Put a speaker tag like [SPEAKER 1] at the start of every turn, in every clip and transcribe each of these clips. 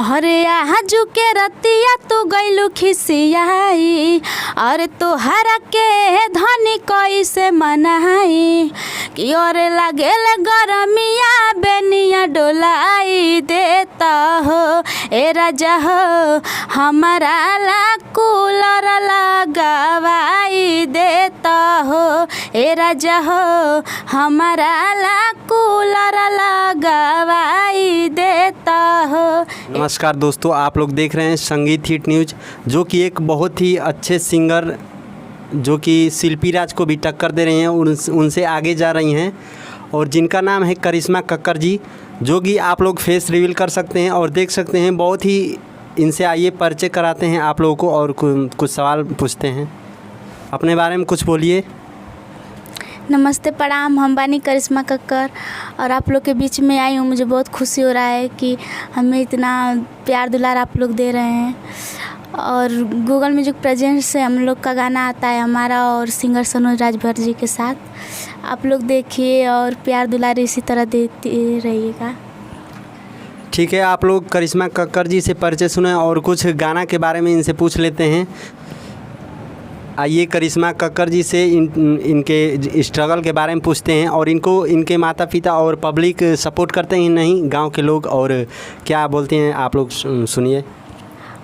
[SPEAKER 1] अरे आजू के रतिया तू गइलू खिसियाई, अरे तोहरा के धनी कैसे मनाई कि अरे लागेल गरमिया बेनिया डोलाई देता हो ए राजा हो हमारा ला कूलर लगावाई देता हो ए राजा हो हमारा ला कूलर लगावाई देता हो।
[SPEAKER 2] नमस्कार दोस्तों, आप लोग देख रहे हैं संगीत हिट न्यूज़, जो कि एक बहुत ही अच्छे सिंगर जो कि शिल्पी राज को भी टक्कर दे रहे हैं, उनसे आगे जा रही हैं और जिनका नाम है करिश्मा कक्कर जी, जो कि आप लोग फेस रिवील कर सकते हैं और देख सकते हैं। बहुत ही इनसे आइए परिचय कराते हैं आप लोगों को और कुछ सवाल पूछते हैं। अपने बारे में कुछ बोलिए।
[SPEAKER 1] नमस्ते, प्रणाम। हम बानी करिश्मा कक्कर और आप लोग के बीच में आई हूँ। मुझे बहुत खुशी हो रहा है कि हमें इतना प्यार दुलार आप लोग दे रहे हैं। और गूगल म्यूजिक प्रेजेंट से हम लोग का गाना आता है हमारा और सिंगर सनोज राजभर जी के साथ। आप लोग देखिए और प्यार दुलार इसी तरह देते रहिएगा।
[SPEAKER 2] ठीक है, आप लोग करिश्मा कक्कर जी से परिचय सुने और कुछ गाना के बारे में इनसे पूछ लेते हैं। आइए करिश्मा कक्कर जी से इनके स्ट्रगल के बारे में पूछते हैं और इनके माता पिता और पब्लिक सपोर्ट करते हैं नहीं, गांव के लोग, और क्या बोलते हैं आप लोग सुनिए।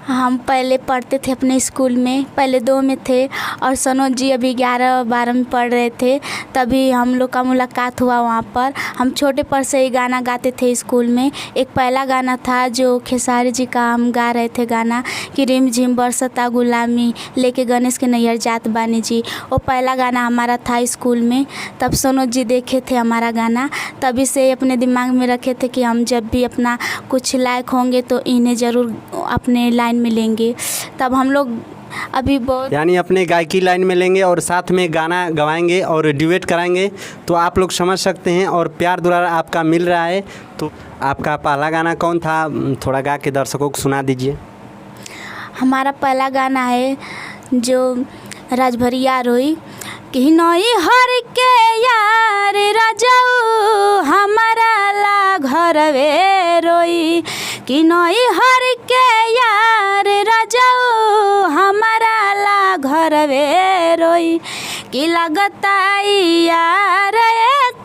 [SPEAKER 1] हम पहले पढ़ते थे अपने स्कूल में, पहले 2 में थे और सनोज जी अभी 11-12 में पढ़ रहे थे, तभी हम लोग का मुलाकात हुआ वहाँ पर। हम छोटे पर से ही गाना गाते थे स्कूल में। एक पहला गाना था जो खेसारी जी का हम गा रहे थे गाना कि रिम झिम बरसता गुलामी लेके गणेश के नैयर जात बानी जी। वो पहला गाना हमारा था स्कूल में। तब सनोज जी देखे थे हमारा गाना, तभी से अपने दिमाग में रखे थे कि हम जब भी अपना कुछ लायक होंगे तो इन्हें ज़रूर अपने लाइन में लेंगे। तब हम लोग अभी बहुत
[SPEAKER 2] यानी अपने गायकी लाइन में लेंगे और साथ में गाना गवाएंगे और ड्यूएट कराएंगे, तो आप लोग समझ सकते हैं। और प्यार दुलार आपका मिल रहा है। तो आपका पहला गाना कौन था, थोड़ा गा के दर्शकों को सुना दीजिए।
[SPEAKER 1] हमारा पहला गाना है जो राजभरिया रोई कि नई हर के यार राजाऊ हमारा ला घरवे रोई कि नई हर के यार राजाऊ हमारा ला घरवे रोई कि लगता यार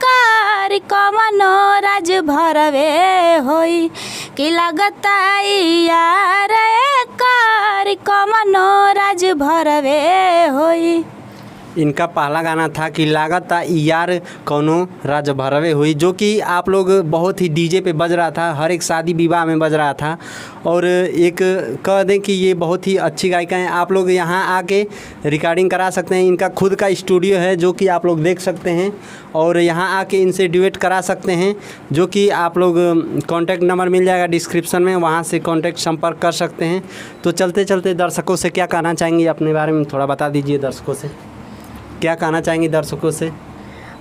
[SPEAKER 1] कार कमनो राज भरवे होई कि लगता यार कार कमनो राज भरवे होई।
[SPEAKER 2] इनका पहला गाना था कि लागता यार कौनो राज भरवे हुई, जो कि आप लोग बहुत ही डीजे पे बज रहा था, हर एक शादी विवाह में बज रहा था। और एक कह दें कि ये बहुत ही अच्छी गायिका हैं। आप लोग यहाँ आके रिकॉर्डिंग करा सकते हैं। इनका खुद का स्टूडियो है जो कि आप लोग देख सकते हैं और यहाँ आके इनसे ड्यूएट करा सकते हैं, जो कि आप लोग कॉन्टैक्ट नंबर मिल जाएगा डिस्क्रिप्शन में, वहाँ से कॉन्टैक्ट संपर्क कर सकते हैं। तो चलते चलते दर्शकों से क्या कहना चाहेंगे, अपने बारे में थोड़ा बता दीजिए। दर्शकों से क्या कहना चाहेंगे? दर्शकों से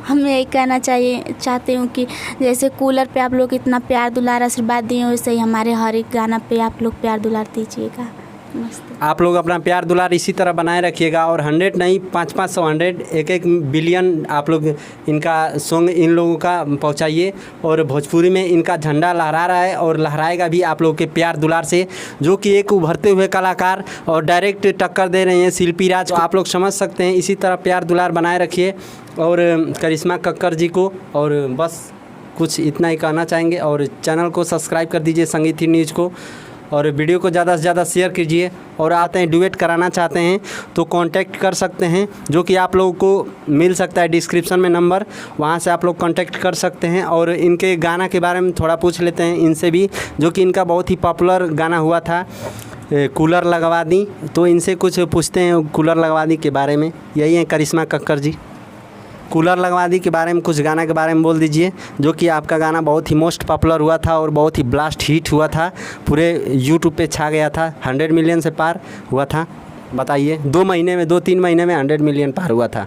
[SPEAKER 1] हम यही कहना चाहते हूँ कि जैसे कूलर पे आप लोग इतना प्यार दुलार आशीर्वाद दिए, वैसे ही हमारे हर एक गाना पे आप लोग प्यार दुलार दीजिएगा। नमस्ते।
[SPEAKER 2] आप लोग अपना प्यार दुलार इसी तरह बनाए रखिएगा और 100 नहीं 500 1 बिलियन आप लोग इनका सॉन्ग इन लोगों का पहुंचाइए। और भोजपुरी में इनका झंडा लहरा रहा है और लहराएगा भी आप लोग के प्यार दुलार से, जो कि एक उभरते हुए कलाकार और डायरेक्ट टक्कर दे रहे हैं शिल्पी राज को। आप लोग समझ सकते हैं। इसी तरह प्यार दुलार बनाए रखिए और करिश्मा कक्कर जी को। और बस कुछ इतना ही कहना चाहेंगे और चैनल को सब्सक्राइब कर दीजिए संगीत हिट न्यूज़ को, और वीडियो को ज़्यादा से ज़्यादा शेयर कीजिए। और आते हैं ड्यूएट कराना चाहते हैं तो कांटेक्ट कर सकते हैं, जो कि आप लोगों को मिल सकता है डिस्क्रिप्शन में नंबर, वहां से आप लोग कांटेक्ट कर सकते हैं। और इनके गाना के बारे में थोड़ा पूछ लेते हैं इनसे भी, जो कि इनका बहुत ही पॉपुलर गाना हुआ था कूलर लगवा दी। तो इनसे कुछ पूछते हैं कूलर लगवा दी के बारे में। यही है करिश्मा कक्कर जी, कूलर लगवा दी के बारे में कुछ गाना के बारे में बोल दीजिए, जो कि आपका गाना बहुत ही मोस्ट पॉपुलर हुआ था और बहुत ही ब्लास्ट हिट हुआ था, पूरे यूट्यूब पे छा गया था, 100 मिलियन से पार हुआ था। बताइए, 2-3 महीने में 100 मिलियन पार हुआ था।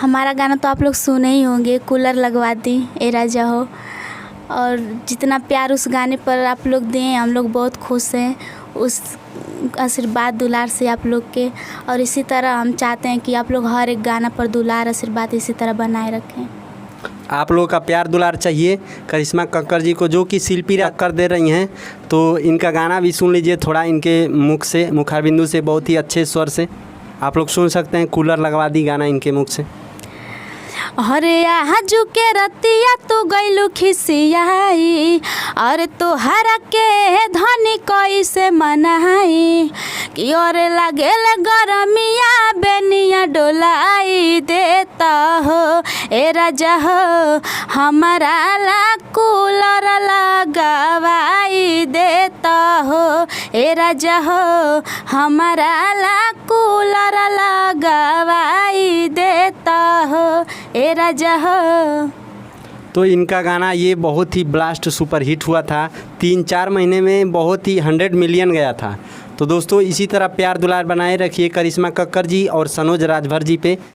[SPEAKER 1] हमारा गाना तो आप लोग सुने ही होंगे, कूलर लगवा दी ए राजा हो। और जितना प्यार उस गाने पर आप लोग दें, हम लोग बहुत खुश हैं उस आशीर्वाद दुलार से आप लोग के। और इसी तरह हम चाहते हैं कि आप लोग हर एक गाना पर दुलार आशीर्वाद इसी तरह बनाए रखें।
[SPEAKER 2] आप लोगों का प्यार दुलार चाहिए करिश्मा कक्कर जी को, जो कि शिल्पी टक्कर दे रही हैं। तो इनका गाना भी सुन लीजिए थोड़ा इनके मुख से, मुखारबिंदु से, बहुत ही अच्छे स्वर से आप लोग सुन सकते हैं। कूलर लगवा दी गाना इनके मुख से।
[SPEAKER 1] अरे आजू के रतिया तू गइलू खिसियाई, अरे तोहरा के धनी कैसे मनाई, कि अरे लागेल गरमिया बेनिया डोलाई देता हो ए राजा हो, हमारा ला कूलर लगावाई देता हो ए राजा हो, हमारा ला कूलर लगावाई देता हो ए राजा हो।
[SPEAKER 2] तो इनका गाना ये बहुत ही ब्लास्ट सुपर हिट हुआ था, 3-4 महीने में बहुत ही 100 मिलियन गया था। तो दोस्तों इसी तरह प्यार दुलार बनाए रखिए करिश्मा कक्कर जी और सनोज राजभर जी पे।